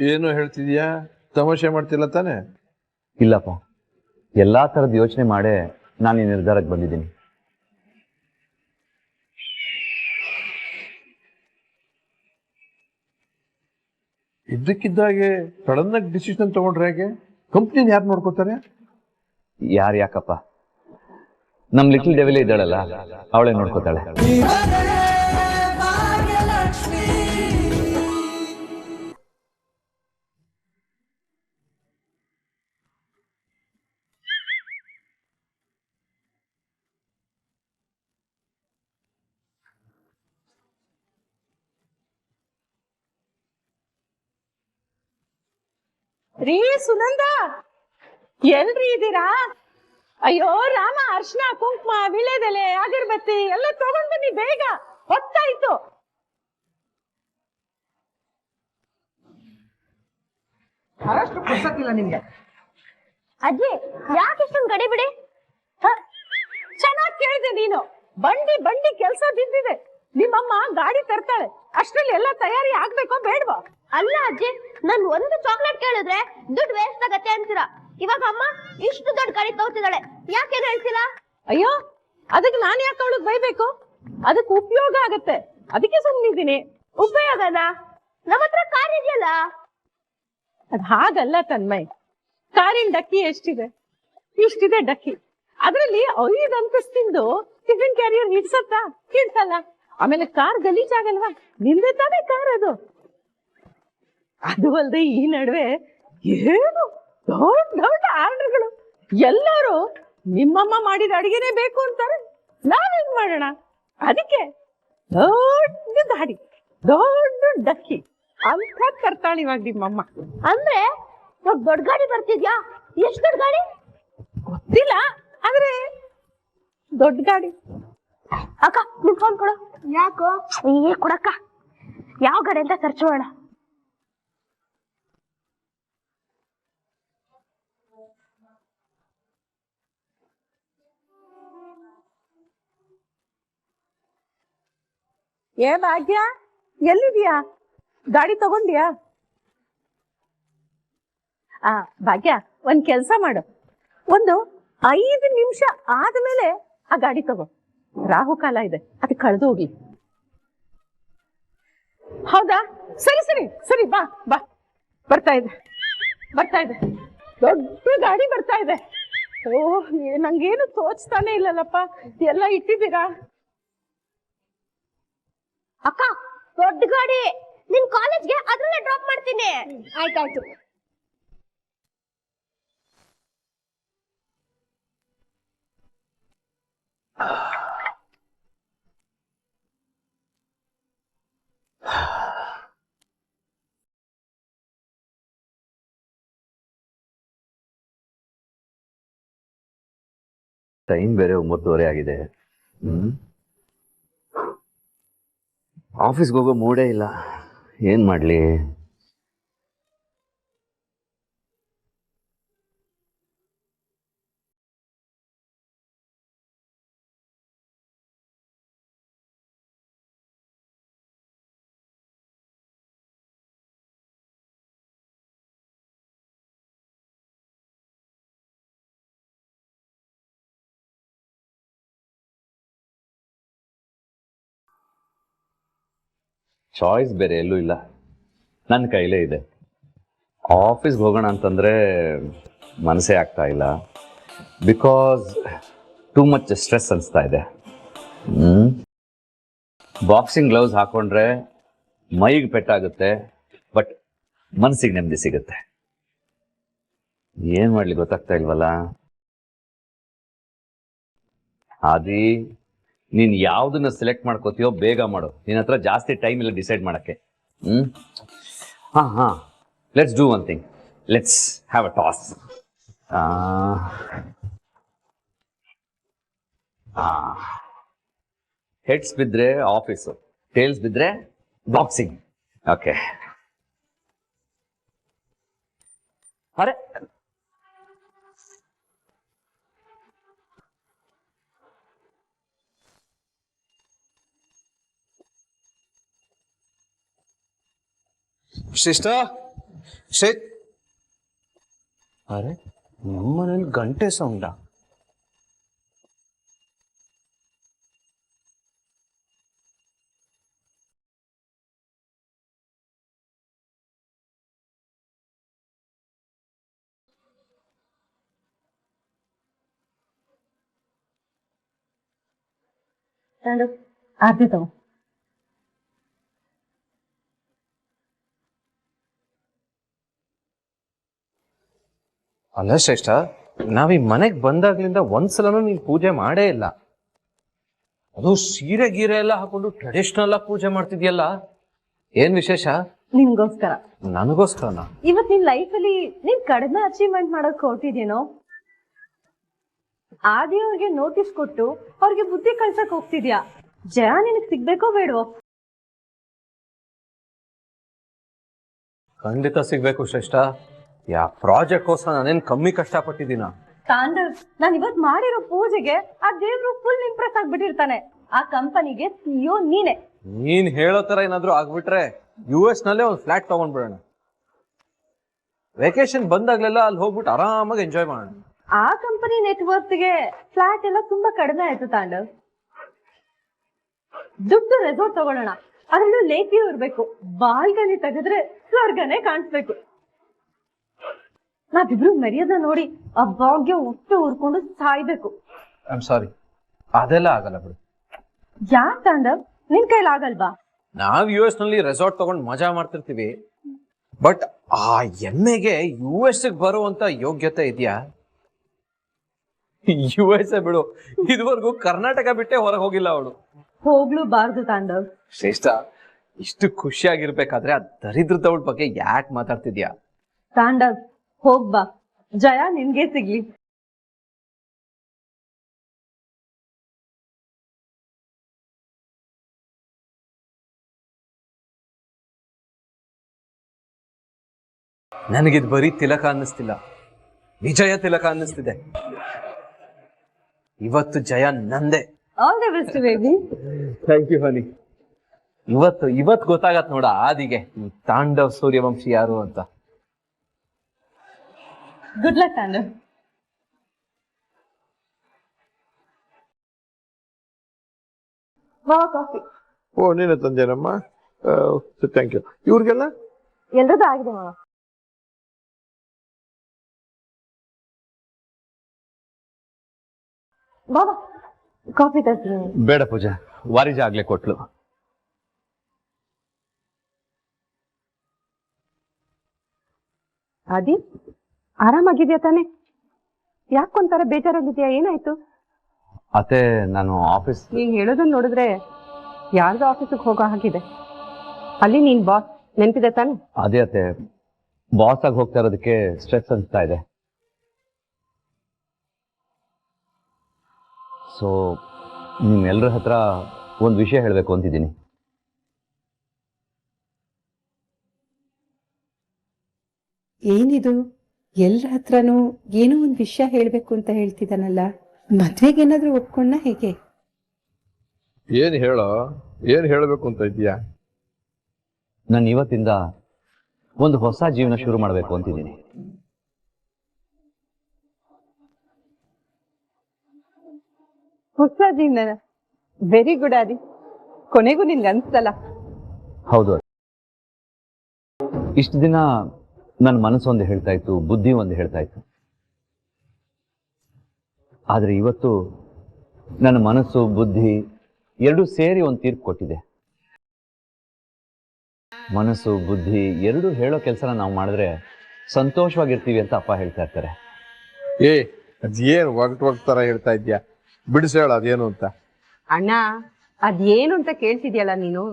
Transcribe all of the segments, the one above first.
ಏನು ಹೇಳ್ತಿದ್ಯಾ? ತಮಾಷೆ ಮಾಡ್ತಿಲ್ಲ ತಾನೆ? ಇಲ್ಲಪ್ಪ, ಎಲ್ಲಾ ತರದ ಯೋಚನೆ ಮಾಡೇ ನಾನು ಈ ನಿರ್ಧಾರಕ್ಕೆ ಬಂದಿದ್ದೀನಿ. ಇದ್ದಕ್ಕಿದ್ದಾಗೆ ಸಡನ್ ಆಗಿ ಡಿಸಿಷನ್ ತಗೊಂಡ್ರೆ ಹೇಗೆ? ಕಂಪ್ನಿನ ಯಾರು ನೋಡ್ಕೋತಾರೆ? ಯಾಕಪ್ಪ, ನಮ್ ಲಿಟಲ್ ಡೆವಿಲ್ ಇದ್ದಾಳಲ್ಲ, ಅವಳೇ ನೋಡ್ಕೋತಾಳೆ. ರೀ ಸುನಂದ, ಎಲ್ರಿ ಇದ್ದೀರಾ? ಅಯ್ಯೋ ರಾಮ, ಅರ್ಶನ ಕುಂಕುಮ ವಿಳೆದೆಲೆ ಅಗರಬತ್ತಿ ಎಲ್ಲ ತಗೊಂಡ್ ಬನ್ನಿ, ಬೇಗ ಹೊತ್ತಾಯ್ತು. ಅಷ್ಟು ಪುಸ್ತಕಿಲ್ಲ ನಿಮ್ಗೆ. ಅಜ್ಜಿ, ಯಾಕೆ ಇಷ್ಟೊಂದು ಗಡಿ ಬಿಡಿ? ಚೆನ್ನಾಗಿ ಕೇಳಿದೆ ನೀನು. ಬಂಡಿ ಕೆಲಸ ಬಿದ್ದಿದೆ. ನಿಮ್ಮಮ್ಮ ಗಾಡಿ ತರ್ತಾಳೆ, ಅಷ್ಟ್ರಲ್ಲಿ ಎಲ್ಲ ತಯಾರಿ ಆಗ್ಬೇಕೋ ಬೇಡವಾ? ಅಲ್ಲ ಅಜ್ಜಿ, ನನ್ ಒಂದು ಚಾಕ್ಲೇಟ್ ಕೇಳಿದ್ರೆ ದುಡ್ಡು ವೇಸ್ಟ್ ಆಗತ್ತೆ ಅಂತೀರಾ. ಇವಾಗ ಅಮ್ಮ ಇಷ್ಟು ದೊಡ್ಡ ಗಾಡಿ ತಗೋತಿದ್ದಾಳೆ, ಯಾಕೇನು ಹೇಳ್ತೀರಾ? ಅಯ್ಯೋ, ಅದಕ್ಕೆ ನಾನು ಯಾಕೆ ಅವಳಿಗೆ ಬೈಬೇಕು? ಅದಕ್ಕೆ ಉಪಯೋಗ ಆಗತ್ತೆ, ಅದಕ್ಕೆ ಸುಮ್ಮನಿದ್ದೀನಿ. ಉಪಯೋಗನಾ? ನಮ್ಮ ಹತ್ರ ಕಾರ್ ಇದೆಯಲ್ಲ. ಅದ್ ಹಾಗಲ್ಲ ತನ್ಮಯ್, ಕಾರಿನ ಡಕ್ಕಿ ಎಷ್ಟಿದೆ? ಇಷ್ಟಿದೆ ಡಕ್ಕಿ. ಅದ್ರಲ್ಲಿ 5 ಅಂತಸ್ತಿಂದು ಟಿಫಿನ್ ಕ್ಯಾರಿಯರ್ ಹಿಡ್ಸತ್ತಾ? ಹಿಡ್ಸಲ್ಲ. ಆಮೇಲೆ ಕಾರ್ ಗಲೀಜಾಗಲ್ವಾ? ನಿಂದೆ ತಾನೇ ಕಾರ್ ಅದು. ಅದು ಅಲ್ದೆ ಈ ನಡುವೆ ಏನು ದೊಡ್ಡ ದೊಡ್ಡ ಆರ್ಡರ್ಗಳು. ಎಲ್ಲರೂ ನಿಮ್ಮಮ್ಮ ಮಾಡಿದ ಅಡಿಗೆನೆ ಬೇಕು ಅಂತಾರೆ. ನಾವೇನ್ ಮಾಡೋಣ? ಅದಕ್ಕೆ ದೊಡ್ಡ ಗಾಡಿ, ದೊಡ್ಡ ಡಕ್ಕಿ ಅಂತ ತರ್ತಾಳೆ ಇವಾಗ ನಿಮ್ಮಮ್ಮ. ಅಂದ್ರೆ ದೊಡ್ಡ ಗಾಡಿ ಬರ್ತಿದ್ಯಾ? ಎಷ್ಟು ದೊಡ್ಡ ಗಾಡಿ ಗೊತ್ತಿಲ್ಲ, ಆದ್ರೆ ದೊಡ್ಡ ಗಾಡಿ. ಅಕ್ಕ, ನಿನ್ ಫೋನ್ ಕೊಡು. ಯಾಕೋ? ಕೊಡಕ್ಕ. ಯಾವ ಗಾಡಿ ಅಂತ ಸರ್ಚ್ ಮಾಡೋಣ. ಏ ಭಾಗ್ಯ, ಎಲ್ಲಿದ್ಯಾ? ಗಾಡಿ ತಗೊಂಡ್ಯಾ? ಭಾಗ್ಯ, ಒಂದ್ ಕೆಲ್ಸ ಮಾಡು, ಒಂದು 5 ನಿಮಿಷ ಆದ್ಮೇಲೆ ಆ ಗಾಡಿ ತಗೋ. ರಾಹುಕಾಲ ಇದೆ, ಅದು ಕಳೆದು ಹೋಗ್ಲಿ. ಹೌದಾ? ಸರಿ ಸರಿ ಸರಿ, ಬಾ ಬಾ. ಬರ್ತಾ ಇದೆ ದೊಡ್ಡ ಗಾಡಿ ಬರ್ತಾ ಇದೆ. ಓಹ್, ನಂಗೇನು ತೋಚ್ತಾನೆ ಇಲ್ಲಲ್ಲಪ್ಪ. ಎಲ್ಲ ಇಟ್ಟಿದ್ದೀರಾ? ಅಕ್ಕ, ದೊಡ್ಡ ಗಾಡಿ. ನಿನ್ ಕಾಲೇಜ್ಗೆ ಅದ್ರಲ್ಲೇ ಡ್ರಾಪ್ ಮಾಡ್ತೀನಿ. ಆಯ್ತಾಯ್ತು. ಟೈಮ್ ಬೇರೆ 9:30 ಆಗಿದೆ. ಆಫೀಸ್ಗೆ ಹೋಗೋ ಮೂಡೇ ಇಲ್ಲ, ಏನ್ ಮಾಡ್ಲಿ? ಚಾಯ್ಸ್ ಬೇರೆ ಎಲ್ಲೂ ಇಲ್ಲ, ನನ್ನ ಕೈಲೇ ಇದೆ. ಆಫೀಸ್ಗೆ ಹೋಗೋಣ ಅಂತಂದರೆ ಮನಸ್ಸೇ ಆಗ್ತಾ ಇಲ್ಲ, ಬಿಕಾಸ್ ಟೂ ಮಚ್ ಸ್ಟ್ರೆಸ್ ಅನಿಸ್ತಾ ಇದೆ. ಬಾಕ್ಸಿಂಗ್ ಗ್ಲೌಸ್ ಹಾಕೊಂಡ್ರೆ ಮೈಗೆ ಪೆಟ್ಟಾಗುತ್ತೆ, ಬಟ್ ಮನಸ್ಸಿಗೆ ನೆಮ್ಮದಿ ಸಿಗುತ್ತೆ. ಏನು ಮಾಡಲಿ ಗೊತ್ತಾಗ್ತಾ ಇಲ್ವಲ್ಲ. ಆದಿ, ನೀನು ಯಾವುದನ್ನ ಸೆಲೆಕ್ಟ್ ಮಾಡ್ಕೋತೀಯೋ ಬೇಗ ಮಾಡು. ನಿನ್ನ ಹತ್ರ ಜಾಸ್ತಿ ಟೈಮ್ ಇಲ್ಲ ಡಿಸೈಡ್ ಮಾಡೋಕ್ಕೆ. ಹಾಂ, let's do one thing. Let's have a toss. Heads ಬಿದ್ದರೆ ಆಫೀಸು, ಟೇಲ್ಸ್ ಬಿದ್ದರೆ ಬಾಕ್ಸಿಂಗ್. ಓಕೆ. ಅರೆ, ಸಿಸ್ಟರ್, ಶೇಖ್, ಅರೆ ನಮ್ಮನೇಲಿ ಗಂಟೆ ಸೌಂಡ. ಆರ್ತಿ ತಗೋ. ಅಲ್ಲ ಶ್ರೇಷ್ಠ, ನಾವ್ ಈ ಮನೆಗ್ ಬಂದಾಗ್ಲಿಂದ ಒಂದ್ಸಲನೂ ನೀನ್ ಪೂಜೆ ಮಾಡೇ ಇಲ್ಲ. ಅದು ಸೀರೆ ಗೀರೆ ಎಲ್ಲ ಹಾಕೊಂಡು ಟ್ರೆಡಿಷನಲ್ ಆಗಿ ಪೂಜೆ ಮಾಡ್ತಿದ್ಯಲ್ಲ, ಏನ್ ವಿಶೇಷ? ನಿನ್ಗೋಸ್ಕರ. ನನಗೋಸ್ಕರನ? ಇವತ್ ನಿನ್ ಲೈಫ್ ಅಲ್ಲಿ ನೀನ್ ಕಡಿಮೆ ಅಚೀವ್ಮೆಂಟ್ ಮಾಡಕ್ ಹೊರಟಿದ್ಯೇನೋ, ಆದಿ ಅವ್ರಿಗೆ ನೋಟಿಸ್ ಕೊಟ್ಟು ಅವ್ರಿಗೆ ಬುದ್ಧಿ ಕಳ್ಸಕ್ ಹೋಗ್ತಿದ್ಯಾ. ಜಯ ನಿನಗ್ ಸಿಗ್ಬೇಕೋ ಬೇಡವೋ? ಖಂಡಿತ ಸಿಗ್ಬೇಕು ಶ್ರೇಷ್ಠ. ಯಾ ಪ್ರಾಜೆಕ್ಟ್ಗೋಸ್ಕರ ನಾನೇನ್ ಕಮ್ಮಿ ಕಷ್ಟಪಟ್ಟಿದ್ದೀನ? ತಾಂಡವ್, ನಾನ್ ಇವತ್ ಮಾಡಿರೋ ಪೂಜೆಗೆ ಆ ದೇವ್ರು ಫುಲ್ ಇಂಪ್ರೆಸ್ ಆಗ್ಬಿಟ್ಟಿರ್ತಾನೆ. ಆ ಕಂಪನಿಗೆ ಸಿಇಒ ನೀನೆ. ನೀನ್ ಹೇಳೋ ತರ ಏನಾದ್ರು ಆಗ್ಬಿಟ್ರೆ US ನಲ್ಲೇ ಒಂದು ಫ್ಲಾಟ್ ತಗೊಂಡ್ಬಿಡೋಣ. ವೆಕೇಶನ್ ಬಂದಾಗ್ಲೆಲ್ಲ ಅಲ್ಲಿ ಹೋಗ್ಬಿಟ್ಟು ಆರಾಮಾಗಿ ಎಂಜಾಯ್ ಮಾಡೋಣ. ಆ ಕಂಪನಿ ನೆಟ್ವರ್ಕ್ಗೆ ಫ್ಲಾಟ್ ಎಲ್ಲ ತುಂಬಾ ಕಡಿಮೆ ಆಯ್ತು ತಾಂಡವ್. ದುಡ್ಡು ರೆಸಾರ್ಟ್ ತಗೊಳ್ಳೋಣ, ಅದ್ರಲ್ಲೂ ಲೇಕ್ ವ್ಯೂ ಇರ್ಬೇಕು. ಬಾಲ್ಕನಿ ತೆಗೆದ್ರೆ ಸ್ವರ್ಗನೇ ಕಾಣಿಸ್ಬೇಕು. ನಾವಿಬ್ರು ಮೆರೆಯೋದ ನೋಡಿ ಆ ಭಾಗ್ಯ ಉಟ್ಟು ಊರ್ಕೊಂಡು ಸಾಯ್ಬೇಕು. ಐ ಆಮ್ ಸಾರಿ, ಅದೆಲ್ಲ ಆಗಲ್ಲ ಬಿಡು. ಯಾಕ್ ತಾಂಡವ್, ನಿನ್ ಕೈಲಿ ಆಗಲ್ವಾ? ನಾವ್ US ನಲ್ಲಿ ರೆಸಾರ್ಟ್ ತಗೊಂಡ್ ಮಜಾ ಮಾಡ್ತಿರ್ತೀವಿ, ಬಟ್ ಆ ಎಮ್ಮೆಗೆ US ಬರುವಂತ ಯೋಗ್ಯತೆ ಇದೆಯಾ? US ಬಿಡು, ಇದುವರೆಗೂ ಕರ್ನಾಟಕ ಬಿಟ್ಟೆ ಹೊರಗೆ ಹೋಗಿಲ್ಲ ಅವಳು. ಹೋಗ್ಲೂ ಬಾರ್ದು ತಾಂಡವ್. ಶ್ರೇಷ್ಠ, ಇಷ್ಟು ಖುಷಿಯಾಗಿರ್ಬೇಕಾದ್ರೆ ಆ ದರಿದ್ರದವಳ ಬಗ್ಗೆ ಯಾಕೆ ಮಾತಾಡ್ತಿದ್ಯಾ? ತಾಂಡವ್, ಹೋಗ್ಬಾ, ಜಯ ನಿನ್ಗೆ ಸಿಗ್ಲಿ. ನನಗಿದ್ ಬರೀ ತಿಲಕ ಅನ್ನಿಸ್ತಿಲ್ಲ, ವಿಜಯ ತಿಲಕ ಅನ್ನಿಸ್ತಿದೆ. ಇವತ್ತು ಜಯ ನಂದೆ. All the best baby. Thank you honey. ಇವತ್ತು ಗೊತ್ತಾಗತ್ ನೋಡ ಆದಿಗೆ ಈ ತಾಂಡವ್ ಸೂರ್ಯವಂಶಿ ಯಾರು ಅಂತ. Good luck Tandav. ಕಾಫಿ. ಓ, ನೀನೆ ತಂದೇನಮ್ಮ? Thank you. ಇವ್ರಿಗೆಲ್ಲ ಎಲ್ರದ್ದು ಆಗಿದೆ ಮಾವ. ಬಾಬಾ, ಕಾಫಿ ತರ್ತೀನಿ. ಬೇಡ ಪೂಜಾ, ವಾರಿಜ ಆಗ್ಲೇ ಕೊಟ್ಲು. ಆದಿ, ಆರಾಮಾಗಿದ್ಯಾ ತಾನೆ? ಯಾಕೊಂಥರ ಬೇಜಾರಾಗಿದ್ಯಾ? ಏನಾಯ್ತು? ಅತ್ತೆ, ನಾನು ಆಫೀಸ್. ನೀನ್ ಹೇಳೋದನ್ನ ನೋಡಿದ್ರೆ ಯಾರ್ದು ಆಫೀಸಿಗೆ ಹೋಗೋ ಹಾಗಿದೆ. ಅಲ್ಲಿ ನೀನ್ ಬಾಸ್ ನೆನ್ಪಿದೆ ತಾನೆ? ಅದೇ ಅತ್ತೆ, ಬಾಸ್ ಆಗಿ ಹೋಗ್ತಾ ಇರೋದಕ್ಕೆ ಸ್ಟ್ರೆಸ್ ಅನಿಸ್ತಾ ಇದೆ. ಸೊ ನಿಮ್ಮೆಲ್ಲರ ಹತ್ರ ಒಂದು ವಿಷಯ ಹೇಳಬೇಕು ಅಂತಿದ್ದೀನಿ. ಏನಿದು, ಎಲ್ಲರ ಹತ್ರನೂ ಏನೋ ಒಂದು ವಿಷಯ ಹೇಳಬೇಕು ಅಂತ ಹೇಳ್ತಿದ್ದಾನಲ್ಲ? ಮದ್ವೆಗೇನಾದ್ರೂ ಒಪ್ಕೊಂಡ ಹೇಗೆ? ಏನ್ ಹೇಳಬೇಕು ಅಂತ ಇದೀಯಾ? ನಾನು ಇವತ್ತಿಂದ ಒಂದು ಹೊಸ ಜೀವನ ಶುರು ಮಾಡಬೇಕು ಅಂತಿದ್ದೀನಿ. ಹೊಸ ಜೀವನ? ವೆರಿ ಗುಡ್ ಆದಿ. ಕೊನೆಗೂ ನಿನ್ಗೆ ಅನ್ಸ್ತಲ್ಲ? ಹೌದು, ಇಷ್ಟು ದಿನ ನನ್ನ ಮನಸ್ಸು ಒಂದು ಹೇಳ್ತಾ ಇತ್ತು, ಬುದ್ಧಿ ಒಂದು ಹೇಳ್ತಾ ಇತ್ತು. ಆದರೆ ಇವತ್ತು ನನ್ನ ಮನಸ್ಸು ಬುದ್ಧಿ ಎರಡೂ ಸೇರಿ ಒಂದು ತೀರ್ಪು ಕೊಟ್ಟಿದೆ. ಮನಸ್ಸು ಬುದ್ಧಿ ಎರಡೂ ಹೇಳೋ ಕೆಲಸನ ನಾವು ಮಾಡಿದ್ರೆ ಸಂತೋಷವಾಗಿರ್ತೀವಿ ಅಂತ ಅಪ್ಪ ಹೇಳ್ತಾ ಇರ್ತಾರೆ. ಅದೇನು ಒಗ್ತರ ಹೇಳ್ತಾ ಇದ್ಯಾ? ಬಿಡಿಸಿ ಹೇಳ ಅದೇನು ಅಂತ. ಅಣ್ಣ, ಅದೇನು ಅಂತ ಕೇಳ್ತಿದ್ಯಲ್ಲ ನೀನು.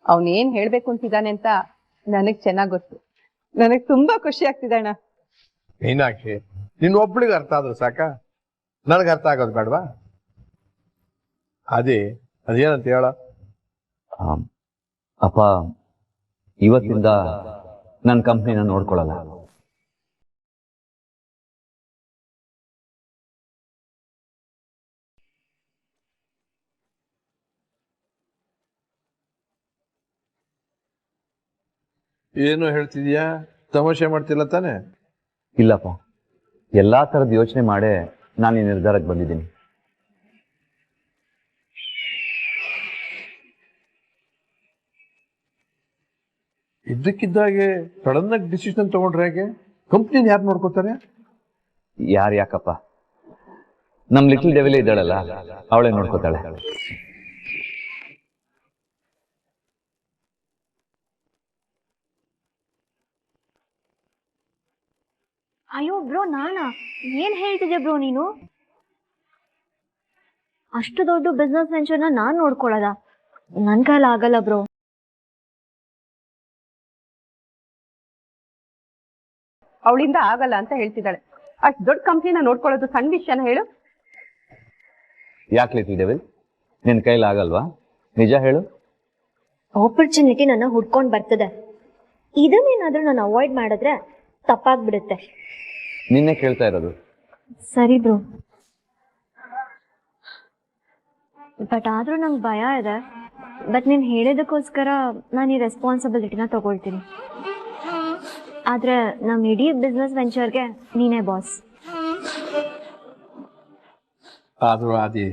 ಅವನೇನ್ ಹೇಳ್ಬೇಕು ಅಂತಿದ್ದಾನೆ ಅಂತ ನನಗ್ ಚೆನ್ನಾಗ್ ಗೊತ್ತು. ನನಗ್ ತುಂಬಾ ಖುಷಿ ಆಗ್ತಿದೆ ಅಣ್ಣ. ಮೀನಾಕ್ಷಿ, ನಿನ್ ಒಬ್ಳಿಗೆ ಅರ್ಥ ಆದ್ರೆ ಸಾಕ? ನನಗೆ ಅರ್ಥ ಆಗೋದು ಬೇಡವಾ? ಅದೇನಂತ ಹೇಳ. ಅಪ್ಪ, ಇವತ್ತಿಂದ ನನ್ನ ಕಂಪ್ನಿನ ನೋಡ್ಕೊಳ್ಳಲ್ಲ. ಏನು ಹೇಳ್ತಿದ್ಯಾ? ತಮಾಷೆ ಮಾಡ್ತಿಲ್ಲ ತಾನೆ? ಇಲ್ಲಪ್ಪ, ಎಲ್ಲಾ ಥರದ ಯೋಚನೆ ಮಾಡೇ ನಾನು ಈ ನಿರ್ಧಾರಕ್ಕೆ ಬಂದಿದ್ದೀನಿ. ಇದ್ದಕ್ಕಿದ್ದಾಗೆ ಸಡನ್ ಆಗಿ ಡಿಸಿಷನ್ ತಗೊಂಡ್ರೆ ಹೇಗೆ? ಕಂಪ್ನಿನ ಯಾರು ನೋಡ್ಕೋತಾರೆ? ಯಾರು ಯಾಕಪ್ಪ, ನಮ್ ಲಿಟಲ್ ಡೆವಿಲ್ ಇದ್ದಾಳಲ್ಲ, ಅವಳೇ ನೋಡ್ಕೋತಾಳೆ. ಅಯ್ಯೋ ಬ್ರೋ, ನಾನಾ? ಏನ್ ಹೇಳ್ತಿದ್ಯಾ ಬ್ರೋ ನೀನು? ಅಷ್ಟು ದೊಡ್ಡ ಬಿಸ್ನೆಸ್ ವೆಂಚರ್ನ ನಾನ್ ನೋಡ್ಕೊಳ್ಳೋದ? ನನ್ ಕೈಲಿ ಆಗಲ್ಲ ಬ್ರೋ. ಅವಳಿಂದ ಆಗಲ್ಲ ಅಂತ ಹೇಳ್ತಿದ್ದಾಳೆ. ಅಷ್ಟು ದೊಡ್ಡ ಕಂಪ್ನಿನ ನೋಡ್ಕೊಳ್ಳೋದು ಸಣ್ಣ ವಿಷಯನ ಹೇಳು. ಯಾಕೆ ಲಿಟಲ್ ಡೆವಿಲ್, ನಿನ್ ಕೈಲಿ ಆಗಲ್ವಾ? ನಿಜ ಹೇಳು. ಆಪರ್ಚುನಿಟಿ ನನ್ನ ಹುಡ್ಕೊಂಡ್ ಬರ್ತದೆ. ಇದನ್ನೇನಾದ್ರೂ ನಾನು ಅವಾಯ್ಡ್ ಮಾಡಿದ್ರೆ ತಪ್ಪಾಗ್ಬಿಡುತ್ತೆ. ನಿನ್ನೆ ಕೇಳ್ತಾ ಇರೋದು. ಸರಿ ಬ್ರೋ, ಬಟ್ ಆದ್ರೂ ನಂಗೆ ಭಯ ಇದೆ. ಬಟ್ ನೀನ್ ಹೇಳಿದಕ್ಕೋಸ್ಕರ ನಾನು ಈ ರೆಸ್ಪಾನ್ಸಿಬಿಲಿಟಿನ ತಗೊಳ್ತೀನಿ. ಆದ್ರೆ ನಮ್ ಇಡೀ ಬಿಸ್ನೆಸ್ ವೆಂಚರ್ಗೆ ನೀನೇ ಬಾಸ್. ಆದ್ರೂ ಆದಿ,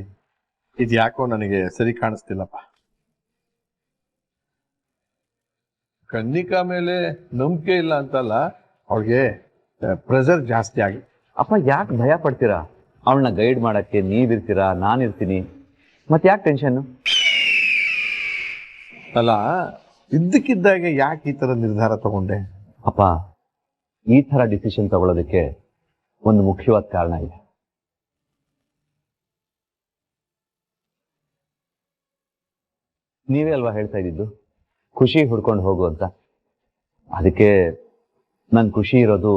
ಇದು ಯಾಕೋ ನನಗೆ ಸರಿ ಕಾಣಿಸ್ತಿಲ್ಲಪ್ಪ. ಕನ್ನಿಕಾ ಮೇಲೆ ನಂಬಿಕೆ ಇಲ್ಲ ಅಂತಲ್ಲ, ಅವಳಿಗೆ ಪ್ರೆಷರ್ ಜಾಸ್ತಿ ಆಗಿ. ಅಪ್ಪ, ಯಾಕೆ ಭಯ ಪಡ್ತೀರಾ? ಅವಳನ್ನ ಗೈಡ್ ಮಾಡಕ್ಕೆ ನೀವಿರ್ತೀರಾ, ನಾನಿರ್ತೀನಿ, ಮತ್ತೆ ಯಾಕೆ ಟೆನ್ಷನ್? ಅಲ್ಲ, ಇದ್ದಕ್ಕಿದ್ದಾಗೆ ಯಾಕೆ ಈ ತರ ನಿರ್ಧಾರ ತಗೊಂಡೆ? ಅಪ್ಪ, ಈ ತರ ಡಿಸಿಷನ್ ತಗೊಳ್ಳೋದಕ್ಕೆ ಒಂದು ಮುಖ್ಯವಾದ ಕಾರಣ ಇದೆ. ನೀವೇ ಅಲ್ವಾ ಹೇಳ್ತಾ ಇದ್ದಿದ್ದು ಖುಷಿ ಹುಡ್ಕೊಂಡು ಹೋಗು ಅಂತ? ಅದಕ್ಕೆ ನನ್ ಖುಷಿ ಇರೋದು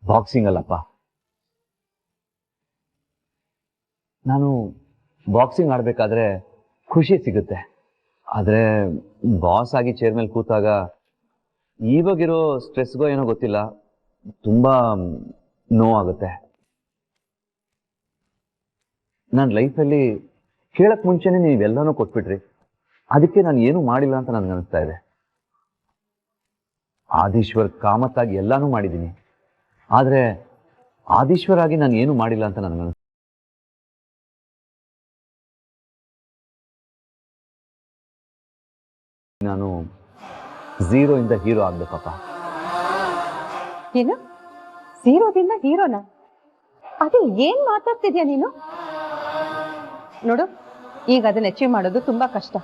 ಬಾಕ್ಸಿಂಗ್ ಅಲ್ಲಪ್ಪ. ನಾನು ಬಾಕ್ಸಿಂಗ್ ಆಡ್ಬೇಕಾದ್ರೆ ಖುಷಿ ಸಿಗುತ್ತೆ. ಆದ್ರೆ ಬಾಸ್ ಆಗಿ ಚೇರ್ ಮೇಲೆ ಕೂತಾಗ ಇವಾಗಿರೋ ಸ್ಟ್ರೆಸ್ಗೋ ಏನೋ ಗೊತ್ತಿಲ್ಲ, ತುಂಬಾ ನೋವಾಗುತ್ತೆ. ನನ್ನ ಲೈಫಲ್ಲಿ ಕೇಳಕ್ ಮುಂಚೆನೆ ನೀವೆಲ್ಲನೂ ಕೊಟ್ಬಿಟ್ರಿ. ಅದಕ್ಕೆ ನಾನು ಏನು ಮಾಡಿಲ್ಲ ಅಂತ ನನ್ಗೆ ಅನಿಸ್ತಾ ಇದೆ. ಆದೀಶ್ವರ್ ಕಾಮತ್ತಾಗಿ ಎಲ್ಲಾನು ಮಾಡಿದ್ದೀನಿ, ಆದ್ರೆ ಆದೀಶ್ವರ್ ಆಗಿ ನಾನು ಏನು ಮಾಡಿಲ್ಲ ಅಂತ ನನಗೆ ನಾನು ಝೀರೋ ಇಂದ ಹೀರೋ ಆಗ್ಬೇಕಪ್ಪ. ಏನು ಝೀರೋದಿಂದ ಹೀರೋನ? ಅದು ಏನ್ ಮಾತಾಡ್ತಿದ್ಯಾ ನೀನು? ನೋಡು, ಈಗ ಅದನ್ನ ಅಚೀವ್ ಮಾಡೋದು ತುಂಬಾ ಕಷ್ಟ.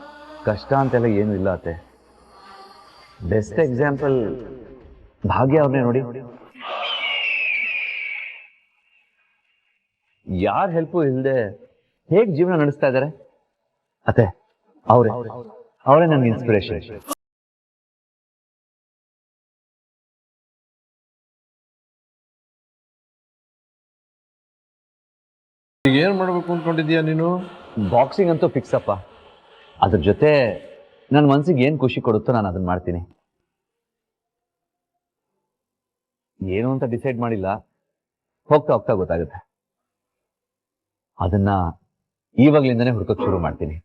ಕಷ್ಟ ಅಂತೆಲ್ಲ ಏನು ಇಲ್ಲ ಅತ್ತೆ. ಬೆಸ್ಟ್ ಎಕ್ಸಾಂಪಲ್ ಭಾಗ್ಯ ಅವ್ರನ್ನೇ ನೋಡಿ. ಯಾರ ಹೆಲ್ಪು ಇಲ್ಲದೆ ಹೇಗೆ ಜೀವನ ನಡೆಸ್ತಾ ಇದ್ದಾರೆ ಅತ್ತೆ. ಅವರೇ ನನ್ನ ಇನ್ಸ್ಪಿರೇಷನ್. ಈಗ ಏನ್ ಮಾಡ್ಬೇಕು ಅನ್ಕೊಂಡಿದ್ಯಾ ನೀನು? ಬಾಕ್ಸಿಂಗ್ ಅಂತೂ ಫಿಕ್ಸ್ ಅಪ್ಪ. ಅದ್ರ ಜೊತೆ ನನ್ನ ಮನ್ಸಿಗೆ ಏನ್ ಖುಷಿ ಕೊಡುತ್ತೋ ನಾನು ಅದನ್ನ ಮಾಡ್ತೀನಿ. ಏನು ಅಂತ ಡಿಸೈಡ್ ಮಾಡಿಲ್ಲ, ಹೋಗ್ತಾ ಹೋಗ್ತಾ ಗೊತ್ತಾಗುತ್ತೆ. ಅದನ್ನ ಇವಾಗ್ಲಿಂದನೇ ಹುಡ್ಕೋಕ್ ಶುರು ಮಾಡ್ತೀನಿ.